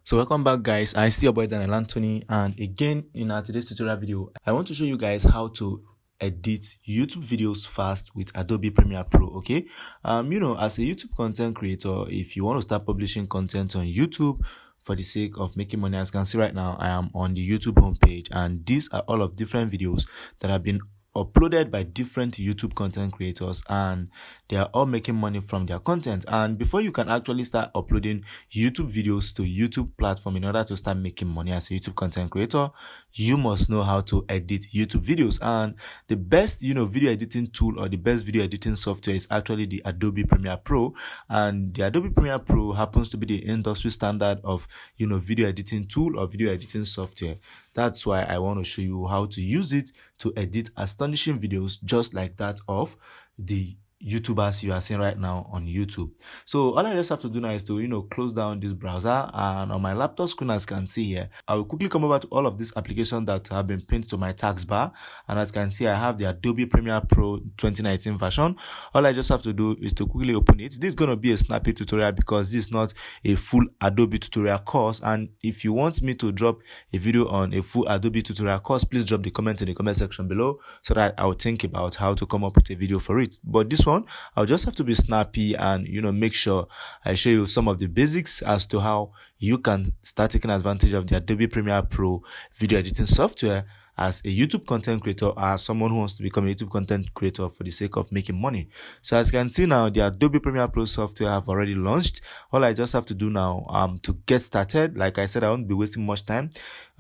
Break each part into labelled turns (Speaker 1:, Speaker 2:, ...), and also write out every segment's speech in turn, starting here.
Speaker 1: So welcome back, guys. I see your boy Daniel Anthony, and again in our today's tutorial video I want to show you guys how to edit YouTube videos fast with Adobe Premiere Pro. Okay, as a YouTube content creator, if you want to start publishing content on YouTube for the sake of making money, as you can see right now, I am on the YouTube homepage, and these are all of different videos that have been uploaded by different YouTube content creators, and they are all making money from their content. And before you can actually start uploading YouTube videos to YouTube platform in order to start making money as a YouTube content creator, you must know how to edit YouTube videos. And the best video editing tool or the best video editing software is actually the Adobe Premiere Pro. And the Adobe Premiere Pro happens to be the industry standard of video editing tool or video editing software. That's why I want to show you how to use it to edit astonishing videos just like that of the YouTubers you are seeing right now on YouTube. So all I just have to do now is to close down this browser, and on my laptop screen, as you can see here, I will quickly come over to all of these applications that have been pinned to my taskbar. And as you can see, I have the Adobe Premiere Pro 2019 version. All I just have to do is to quickly open it. This is going to be a snappy tutorial because this is not a full Adobe tutorial course, and if you want me to drop a video on a full Adobe tutorial course, please drop the comment in the comment section below so that I'll think about how to come up with a video for it. But this one, I'll just have to be snappy and make sure I show you some of the basics as to how you can start taking advantage of the Adobe Premiere Pro video editing software as a YouTube content creator, or as someone who wants to become a YouTube content creator for the sake of making money. So as you can see now, the Adobe Premiere Pro software have already launched. All I just have to do now to get started, like I said, I won't be wasting much time,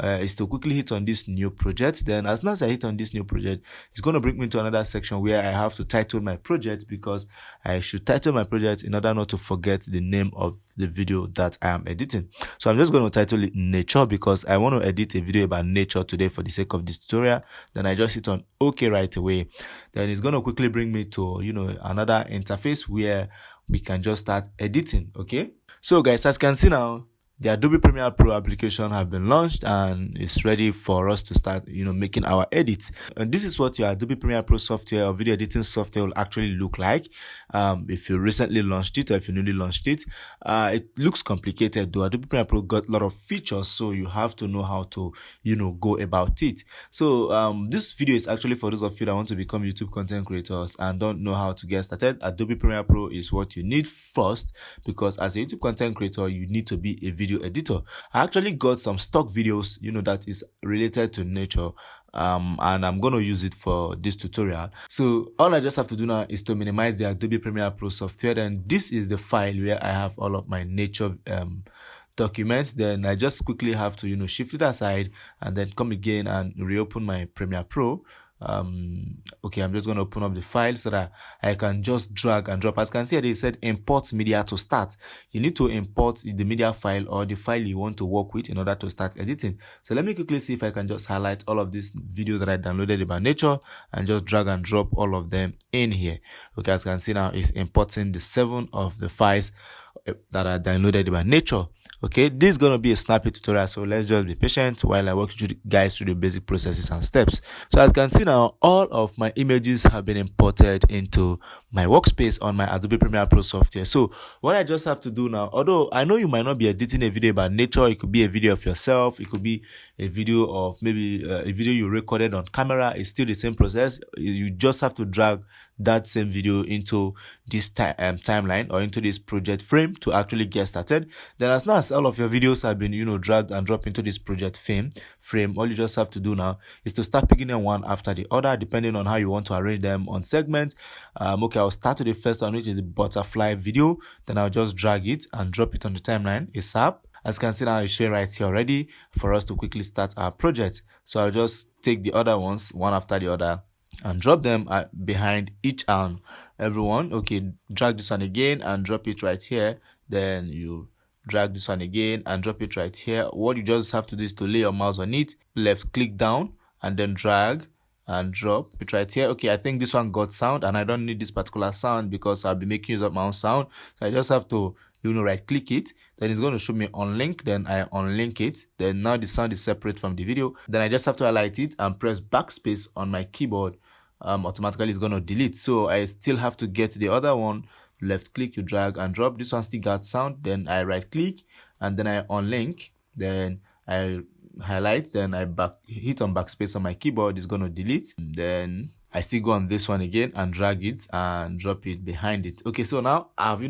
Speaker 1: is to quickly hit on this new project. Then as soon as I hit on this new project, it's going to bring me to another section where I have to title my project, because I should title my project in order not to forget the name of the video that I am editing. So I'm just going to title it Nature, because I want to edit a video about nature today for the sake of this tutorial. Then I just hit on OK right away. Then it's going to quickly bring me to another interface where we can just start editing. Okay, so guys, as you can see now, the Adobe Premiere Pro application have been launched and it's ready for us to start making our edits. And this is what your Adobe Premiere Pro software or video editing software will actually look like if you recently launched it or if you newly launched it. It looks complicated though. Adobe Premiere Pro got a lot of features, so you have to know how to go about it. So this video is actually for those of you that want to become YouTube content creators and don't know how to get started. Adobe Premiere Pro is what you need first, because as a YouTube content creator you need to be a video editor. I actually got some stock videos that is related to nature, and I'm going to use it for this tutorial. So all I just have to do now is to minimize the Adobe Premiere Pro software. Then this is the file where I have all of my nature documents. Then I just quickly have to shift it aside and then come again and reopen my Premiere Pro. Okay, I'm just going to open up the file so that I can just drag and drop. As you can see, they said import media to start. You need to import the media file or the file you want to work with in order to start editing. So let me quickly see if I can just highlight all of these videos that I downloaded about nature and just drag and drop all of them in here. Okay, as you can see now, it's importing the 7 of the files that are downloaded by nature. Okay, this is going to be a snappy tutorial, so let's just be patient while I walk you guys through the basic processes and steps. So as you can see now, all of my images have been imported into my workspace on my Adobe Premiere Pro software. So what I just have to do now, although I know you might not be editing a video about nature, it could be a video of yourself, it could be a video of maybe a video you recorded on camera. It's still the same process. You just have to drag that same video into this timeline or into this project frame to actually get started. Then as soon as all of your videos have been dragged and dropped into this project frame, all you just have to do now is to start picking them one after the other, depending on how you want to arrange them on segments. Okay, I'll start with the first one, which is the butterfly video. Then I'll just drag it and drop it on the timeline ASAP. As you can see now, it's showing right here already for us to quickly start our project. So I'll just take the other ones one after the other and drop them behind each and every one. Okay, drag this one again and drop it right here. Then you drag this one again and drop it right here. What you just have to do is to lay your mouse on it, left click down, and then drag and drop it right here. Okay, I think this one got sound and I don't need this particular sound because I'll be making use of my own sound. So I just have to right click it. Then it's going to show me unlink. Then I unlink it. Then now the sound is separate from the video. Then I just have to highlight it and press backspace on my keyboard. Automatically it's going to delete. So I still have to get the other one, left click, you drag and drop. This one still got sound. Then I right click and then I unlink. then I highlight, then I hit on backspace on my keyboard, it's going to delete. Then I still go on this one again and drag it and drop it behind it. Okay, so now I've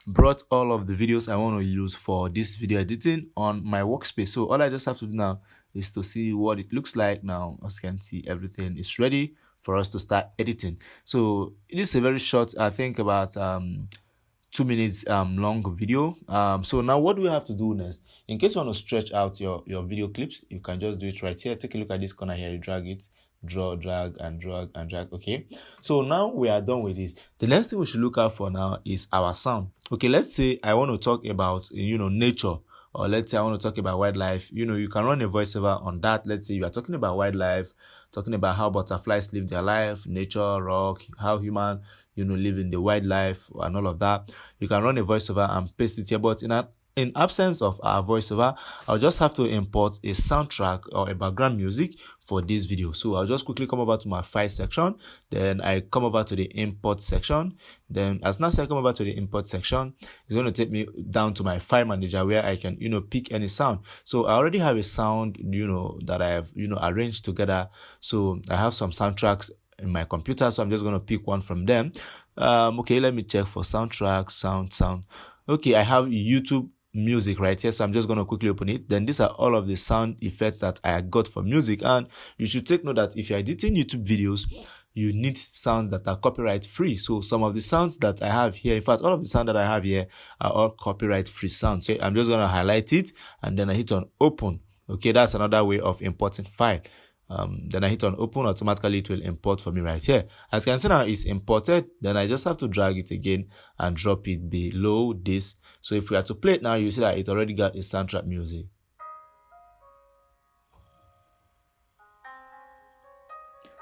Speaker 1: brought all of the videos I want to use for this video editing on my workspace. So all I just have to do now is to see what it looks like. Now, as you can see, everything is ready for us to start editing. So it is a very short, I think about 2 minutes long video. So now what do we have to do next? In case you want to stretch out your video clips, you can just do it right here. Take a look at this corner here, you drag it, drag and drag. Okay, so now we are done with this. The next thing we should look out for now is our sound. Okay, let's say I want to talk about nature, or let's say I want to talk about wildlife. You can run a voiceover on that. Let's say you are talking about wildlife, talking about how butterflies live their life, nature, rock, how human live in the wildlife and all of that. You can run a voiceover and paste it here, but in absence of our voiceover, I'll just have to import a soundtrack or a background music for this video. So I'll just quickly come over to my file section, then I come over to the import section. Then as soon as I come over to the import section, it's going to take me down to my file manager where I can pick any sound. So I already have a sound that I have arranged together. So I have some soundtracks in my computer, so I'm just going to pick one from them. Okay, let me check for soundtrack, sound. Okay, I have YouTube music right here, so I'm just going to quickly open it. Then these are all of the sound effects that I got for music, and you should take note that if you're editing YouTube videos, you need sounds that are copyright free. So some of the sounds that I have here, in fact all of the sound that I have here are all copyright free sounds. So I'm just going to highlight it and then I hit on open. Okay, that's another way of importing file. Then I hit on open, automatically it will import for me right here. As you can see now, it's imported. Then I just have to drag it again and drop it below this. So if we are to play it now, you see that it already got a soundtrack music.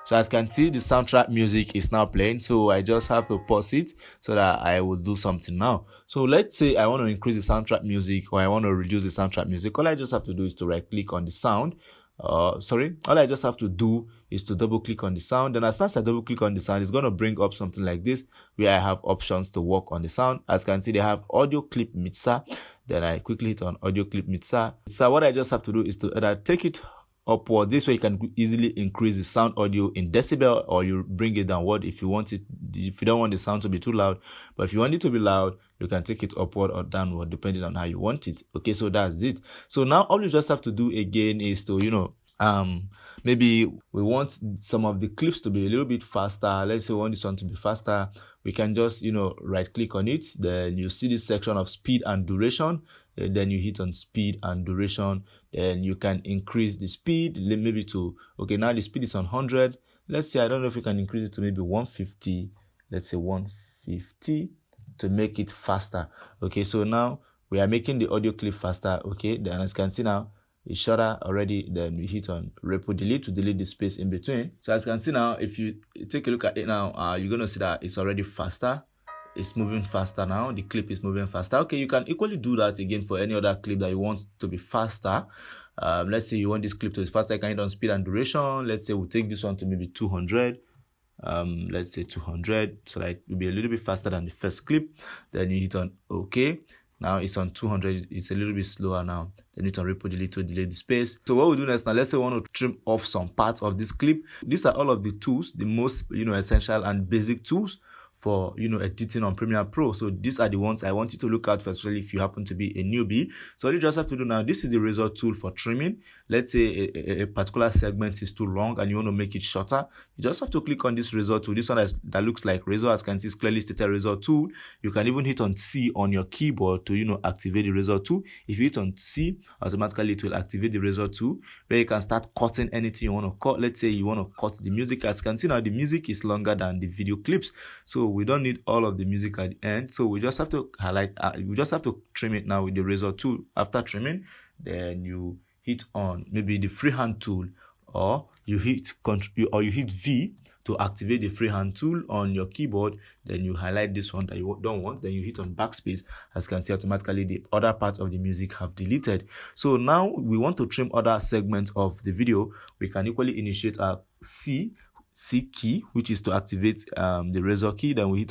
Speaker 1: So as you can see, the soundtrack music is now playing. So I just have to pause it so that I will do something now. So let's say I want to increase the soundtrack music, or I want to reduce the soundtrack music. All I just have to do is to right click on the sound. All I just have to do is to double click on the sound. Then as soon as I double click on the sound, it's going to bring up something like this where I have options to work on the sound. As you can see, they have audio clip mixer. Then I quickly hit on audio clip mixer. So what I just have to do is to either take it upward. This way you can easily increase the sound audio in decibel, or you bring it downward if you want it, if you don't want the sound to be too loud. But if you want it to be loud, you can take it upward or downward depending on how you want it. Okay, so that's it. So now all you just have to do again is to maybe we want some of the clips to be a little bit faster. Let's say we want this one to be faster. We can just right click on it. Then you see this section of speed and duration. Then you hit on speed and duration. Then you can increase the speed maybe to, okay, now the speed is on 100. Let's say, I don't know if you can increase it to maybe 150. Let's say 150 to make it faster. Okay, so now we are making the audio clip faster. Okay, then as you can see now, it's shorter already. Then we hit on repo delete to delete the space in between. So as you can see now, if you take a look at it now, you're going to see that it's already faster. It's moving faster now. The clip is moving faster. Okay, you can equally do that again for any other clip that you want to be faster. Let's say you want this clip to be faster. I can hit on speed and duration. Let's say we'll take this one to maybe 200. Let's say 200, so that it will be a little bit faster than the first clip. Then you hit on OK. Now it's on 200. It's a little bit slower now. Then you hit on repo delete to delete the space. So what we'll do next now, let's say we want to trim off some parts of this clip. These are all of the tools, the most essential and basic tools for editing on Premiere Pro. So these are the ones I want you to look at, especially if you happen to be a newbie. So what you just have to do now, this is the razor tool for trimming. Let's say a particular segment is too long and you want to make it shorter. You just have to click on this razor tool. This one that looks like razor, as you can see, is clearly stated razor tool. You can even hit on C on your keyboard to activate the razor tool. If you hit on C, automatically it will activate the razor tool, where you can start cutting anything you want to cut. Let's say you want to cut the music. As you can see now, the music is longer than the video clips, so we don't need all of the music at the end. So we just have to highlight, we just have to trim it now with the razor tool. After trimming, then you hit on maybe the freehand tool, or you hit V to activate the freehand tool on your keyboard. Then you highlight this one that you don't want, then you hit on backspace. As you can see, automatically the other parts of the music have deleted. So now we want to trim other segments of the video. We can equally initiate a C key, which is to activate the razor key. Then we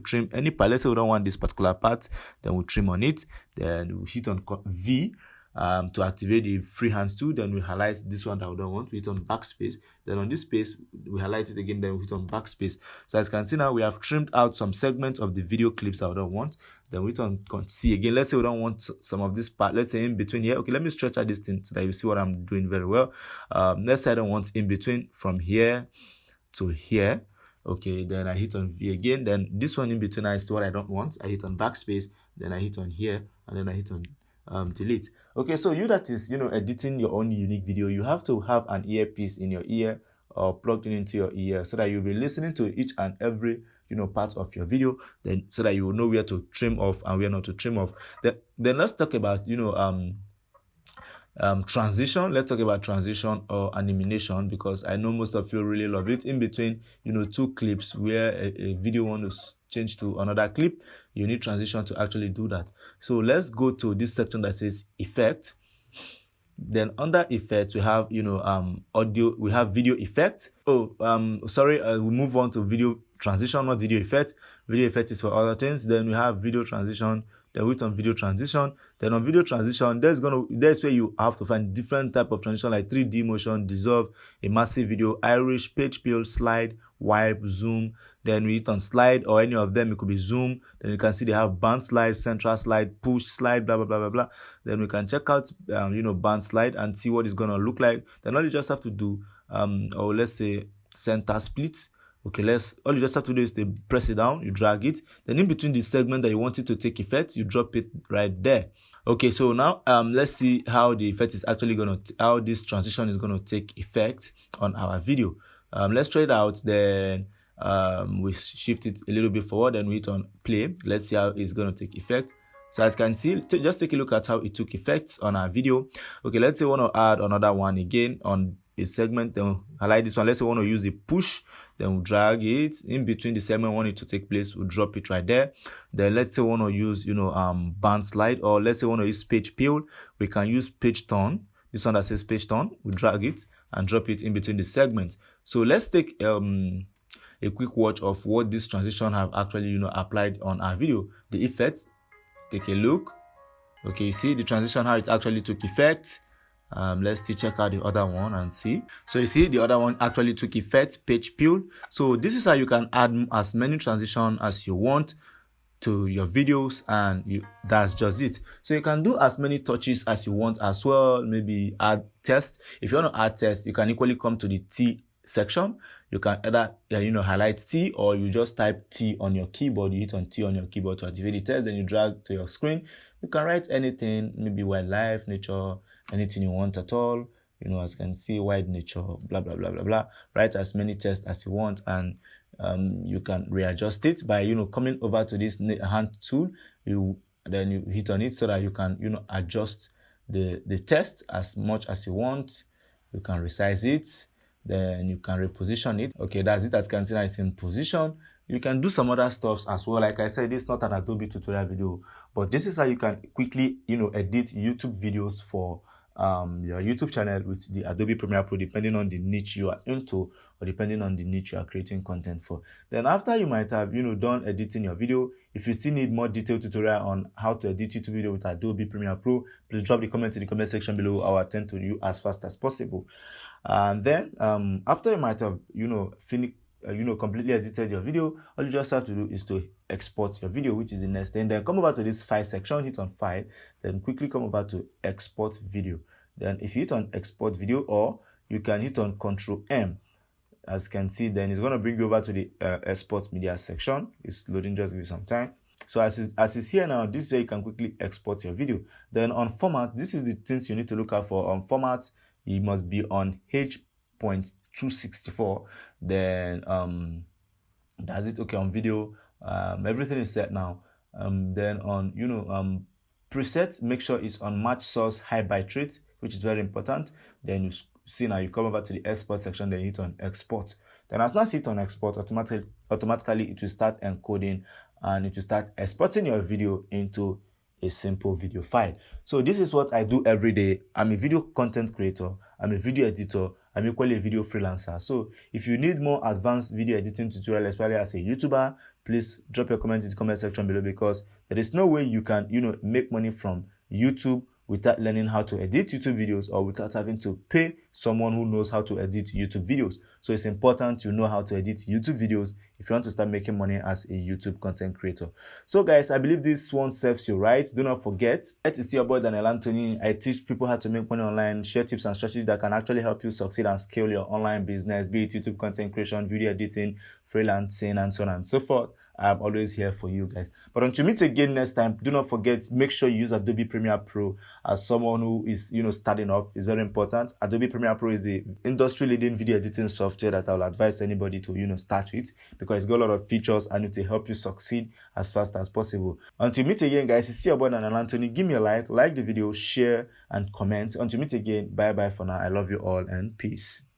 Speaker 1: trim any part. Let's say we don't want this particular part, then we trim on it. Then we hit on V to activate the freehand tool, then we highlight this one that we don't want, we hit on backspace. Then on this space we highlight it again, then we hit on backspace. So as you can see now, we have trimmed out some segments of the video clips that we don't want. Then we hit on see again. Let's say we don't want some of this part, let's say in between here. Okay, let me stretch out this thing so that you see what I'm doing very well. Let's say I don't want in between from here to here. Okay, then I hit on V again. Then this one in between is what I don't want. I hit on backspace, then I hit on here, and then I hit on delete. Okay, so you that is editing your own unique video, you have to have an earpiece in your ear or plugged into your ear, so that you'll be listening to each and every part of your video, then so that you will know where to trim off and where not to trim off. Then let's talk about transition. Let's talk about transition or animation, because I know most of you really love it. In between two clips where a video wants to change to another clip, you need transition to actually do that. So let's go to this section that says effect. Then under effect we have audio, we have video effect. We move on to video transition, not video effect. Video effect is for other things. Then we have video transition, then we hit on video transition. Then on video transition, there's where you have to find different type of transition, like 3D motion, dissolve, immersive video, Irish, page build, slide, wipe, zoom. Then we hit on slide, or any of them. It could be zoom. Then you can see they have band slide, central slide, push slide, blah blah blah blah blah. Then we can check out band slide and see what it's gonna look like. Then all you just have to do or let's say center splits. Okay, all you just have to do is to press it down, you drag it, then in between the segment that you want it to take effect, you drop it right there. Okay, so now let's see how the effect is actually how this transition is gonna take effect on our video. Let's try it out. Then we shift it a little bit forward, and we hit on play. Let's see how it's gonna take effect. So as you can see, just take a look at how it took effects on our video. Okay, let's say we want to add another one again on a segment, then highlight this one. Let's say we want to use the push, then we'll drag it in between the segment we want it to take place, we'll drop it right there. Then let's say we want to use band slide, or let's say we want to use page build, we can use page turn. This one that says page turn, we drag it and drop it in between the segments. So let's take a quick watch of what this transition have actually applied on our video. The effects, take a look. Okay, you see the transition, how it actually took effect. Let's still check out the other one and see. So you see the other one actually took effect, page build. So this is how you can add as many transition as you want to your videos, and that's just it. So you can do as many touches as you want as well. Maybe add text. If you want to add text, you can equally come to the T section. You can either highlight T, or you just type T on your keyboard. You hit on T on your keyboard to activate the text, then you drag to your screen. You can write anything, maybe wildlife, nature, anything you want at all. As you can see, wild nature, blah blah blah blah blah. Write as many text as you want, and you can readjust it by coming over to this hand tool. Then you hit on it so that you can adjust the text as much as you want. You can resize it, then you can reposition it. Okay, that's it. As you can see, now it's in position. You can do some other stuffs as well. Like I said, this is not an Adobe tutorial video, but this is how you can quickly edit YouTube videos for your YouTube channel with the Adobe Premiere Pro, depending on the niche you are into, or depending on the niche you are creating content for. Then after you might have done editing your video, if you still need more detailed tutorial on how to edit YouTube video with Adobe Premiere Pro, please drop the comment in the comment section below. I will attend to you as fast as possible. And then after you might have finished completely edited your video, all you just have to do is to export your video, which is the next thing. Then come over to this file section, hit on file, then quickly come over to export video. Then if you hit on export video, or you can hit on Ctrl M, as you can see, then it's going to bring you over to the export media section. It's loading, just give you some time. So as it's here now, this way you can quickly export your video. Then on format, this is the things you need to look out for. On format, it must be on H.264. Then that's it. Okay, on video, everything is set now. Then on presets, make sure it's on match source high bitrate, which is very important. Then you see now, you come over to the export section, then hit on export. Then as soon as you hit on export, automatically it will start encoding, and it will start exporting your video into a simple video file. So this is what I do every day. I'm a video content creator, I'm a video editor, I'm equally a video freelancer. So if you need more advanced video editing tutorial, especially as a YouTuber, please drop your comment in the comment section below, because there is no way you can make money from YouTube without learning how to edit YouTube videos or without having to pay someone who knows how to edit YouTube videos. So it's important you know how to edit YouTube videos if you want to start making money as a YouTube content creator. So guys, I believe this one serves you right. Do not forget, it's still your boy Daniel Anthony. I teach people how to make money online, share tips and strategies that can actually help you succeed and scale your online business, be it YouTube content creation, video editing, freelancing, and so on and so forth. I'm always here for you guys. But until we meet again next time, do not forget, make sure you use Adobe Premiere Pro as someone who is, starting off. It's very important. Adobe Premiere Pro is the industry-leading video editing software that I will advise anybody to, start with, because it's got a lot of features and it will help you succeed as fast as possible. Until we meet again, guys, it's still your boy Daniel Anthony. Give me a like the video, share, and comment. Until we meet again, bye-bye for now. I love you all and peace.